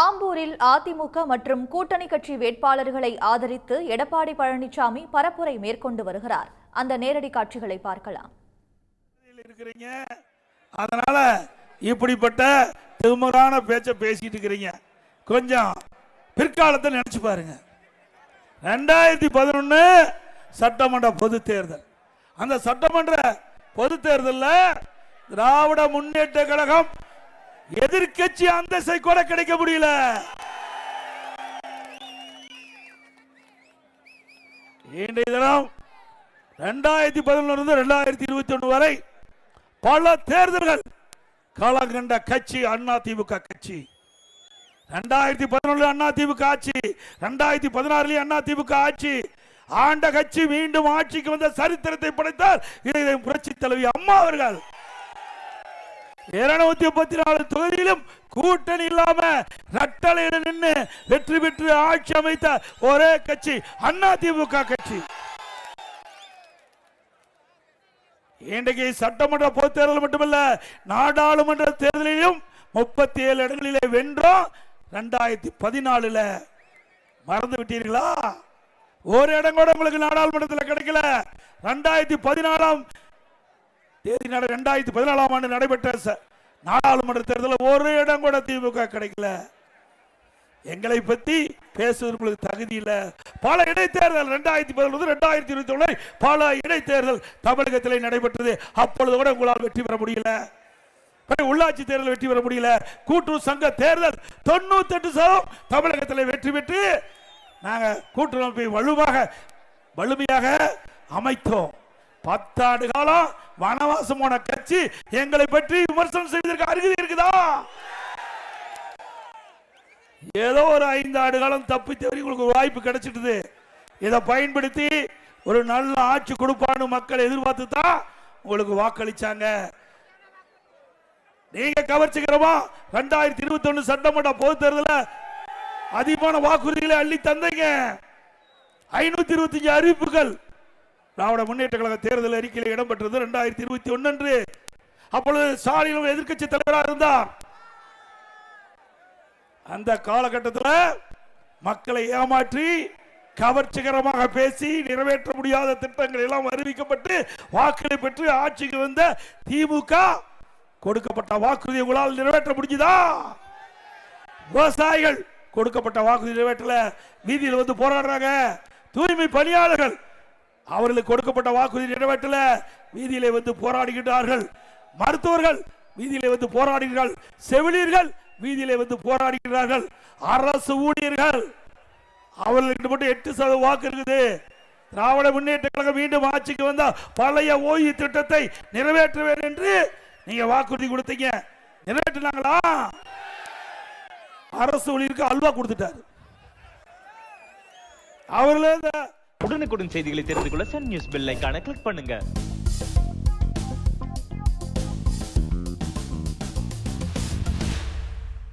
ஆம்பூரில் அதிமுக மற்றும் கூட்டணி கட்சி வேட்பாளர்களை ஆதரித்து எடப்பாடி பழனிசாமி பரப்புரை மேற்கொண்டு வருகிறார். அந்த நேரடி காட்சிகளை பார்க்கலாம். அதனால இப்படிப்பட்ட திமுறான பேச்ச பேசிட்டு இருக்கிறீங்க. கொஞ்சம் பிற்காலத்தை நினைச்சு பாருங்க. 2011 சட்டமன்ற பொது தேர்தல். அந்த சட்டமன்ற பொது தேர்தலில் திராவிட முன்னேற்ற கழகம் எதிர்க்கட்சி அந்தஸ்தை கூட கிடைக்க முடியல. இன்றைய தினம் 2011 2021 வரை பல தேர்தல்கள் காலம் கண்ட கட்சி அதிமுக கட்சி. 2011 அதிமுக ஆட்சி, 2016 அதிமுக ஆட்சி. ஆண்ட கட்சி மீண்டும் ஆட்சிக்கு வந்த சரித்திரத்தை படைத்தார் இதை புரட்சி தலைவி அம்மா அவர்கள். 234 தொகுதியிலும் கூட்டணி இல்லாம ரட்டளையிட நின்று வெற்றி பெற்று ஆட்சி அமைத்த ஒரே கட்சி அதிமுக கட்சி. இன்றைக்கு சட்டமன்ற பொதுத் தேர்தல் மட்டுமல்ல, நாடாளுமன்ற தேர்தலிலும் 37 இடங்களிலே வென்றோம். 2014 மறந்து விட்டீர்களா? ஒரு இடம் கூட உங்களுக்கு நாடாளுமன்றத்தில் கிடைக்கல. 2014 ஆண்டு நடைபெற்ற நாடாளுமன்ற தேர்தலில் ஒரு இடம் கூட திமுக கிடைக்கல. எங்களை பத்தி பேசுவதற்கு தகுதி இல்லை. பல இடைத்தேர்தல் 2011 2021 பல இடைத்தேர்தல் தமிழகத்தில் நடைபெற்றது. அப்பொழுது கூட உங்களால் வெற்றி பெற முடியல. உள்ளாட்சி தேர்தல் வெற்றி பெற முடியல. கூட்டுறவு சங்க தேர்தல் 98% தமிழகத்தில் வெற்றி பெற்று நாங்க கூட்டுறவை வலிமையாக அமைத்தோம். 10 ஆண்டு காலம் வனவாசம் போன கட்சி எங்களை பற்றி விமர்சனம் செய்வதற்கு அருகதை இருக்குதா? ஏதோ ஒரு 5 ஆண்டு காலம் தப்பி தவறி உங்களுக்கு ஒரு வாய்ப்பு கிடைச்சிட்டு இதை பயன்படுத்தி ஒரு நல்ல ஆட்சி கொடுப்பான்னு மக்கள் எதிர்பார்த்து தான் உங்களுக்கு வாக்களிச்சாங்க. நீங்க கவர்ச்சிகரமா 2021 சட்டமன்ற பொது தேர்தலில் அதிகமான வாக்குறுதிகளை அள்ளி தந்தீங்க. 525 அறிவிப்புகள் திராவிட முன்னேற்ற கழக தேர்தல் அறிக்கையில் இடம்பெற்றது 2021 அன்று. அப்பொழுது ஸ்டாலின் எதிர்க்கட்சி தலைவராக இருந்தார். அந்த காலகட்டத்தில் மக்களை ஏமாற்றி கவர்ச்சிகரமாக பேசி நிறைவேற்ற முடியாத திட்டங்கள் எல்லாம் அறிவிக்கப்பட்டு வாக்குகளை பெற்று ஆட்சிக்கு வந்த திமுக கொடுக்கப்பட்ட வாக்குறுதி உங்களால் நிறைவேற்ற முடிஞ்சதா? விவசாயிகள் கொடுக்கப்பட்ட வாக்குறுதி நிறைவேற்றல, வீதியில் வந்து போராடுறாங்க. தூய்மை பணியாளர்கள் அவர்களுக்கு கொடுக்கப்பட்ட வாக்குறுதி நிறைவேற்றல, வீதியிலே வந்து போராடுகிறார்கள். மருத்துவர்கள் வீதியிலே வந்து போராடுகிறார்கள். செவிலியர்கள் வீதியிலே வந்து போராடுகிறார்கள். அரசு ஊழியர்கள் அவர்களுக்கு மட்டும் 8% வாக்கு இருக்குது. திராவிட முன்னேற்ற கழகம் மீண்டும் ஆட்சிக்கு வந்தா பழைய ஓய்வு திட்டத்தை நிறைவேற்றுவேன் என்று நீங்க வாக்குறுதி கொடுத்தீங்க. நிறைவேற்றினாங்களா? அரசு ஊழியருக்கு அல்வா கொடுத்துட்டாரு. அவர்களே உடனுக்குடன் செய்திகளை தெரிந்து கொள்ள சன் நியூஸ் பெல் ஐகானை கிளிக் பண்ணுங்க.